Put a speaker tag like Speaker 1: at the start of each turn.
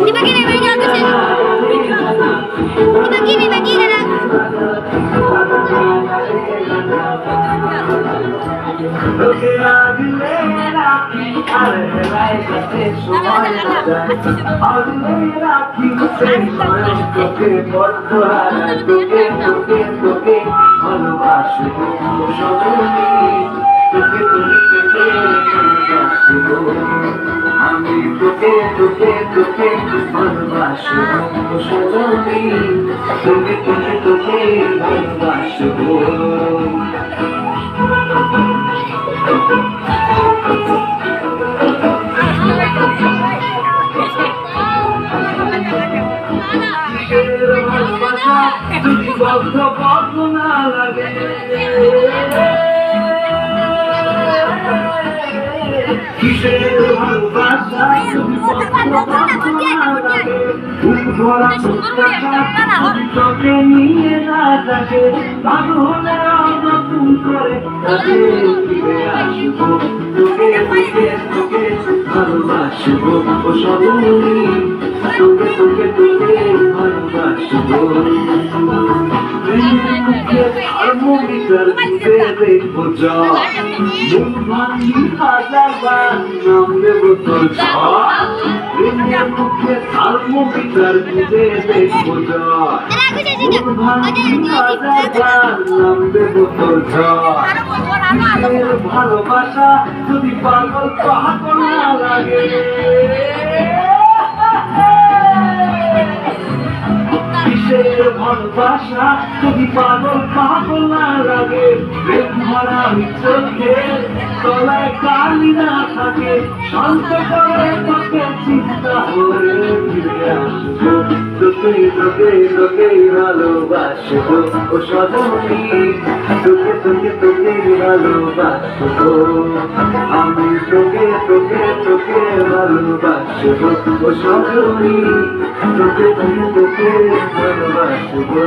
Speaker 1: Dibagi aku sih. Dibagi kan.
Speaker 2: আমি তোকে তোকে তোকে ভালোবাসবো সজনী, তোকে তোকে তোকে ভালোবাসবো। ভালোবাসা যদি বদ্ধ বদ্ধ না লাগে, কিসের ভালোবাসা যদি তোকে নিয়ে না থাকে, পাগলে নতুন করে ফিরে আসবো, তোকে তোকে তোকে ভালোবাসবো ও সজনী, তোকে তোকে তোকে ভালোবাসবো। থার্মোমিটার দিতে দেখবো জল, মন ভাঙি হাজারবার নাম দেবো তোর ঝড়, প্রেমের মুখে থার্মোমিটার দিতে দেখবো জল, মন ভাঙি হাজারবার নাম দেবো তোর ঝড়। ভালোবাসা যদি পাগল পাগল না লাগে, কিসের ভালোবাসা যদি পাগল পাগল না লাগে, প্রেম ভরা চোখে তলায় কালি না থাকে, শান্ত করে তোকে চিন্তা হয়ে ফিরে আসবো, তোকে তোকে তোকে ভালোবাসবো ও সজনী, তোকে তোকে তোকে ভালোবাসবো, আমি তোকে তোকে তোকে ভালোবাসবো ও সজনী, তোকে তোকে তোকে ভালোবাসবো।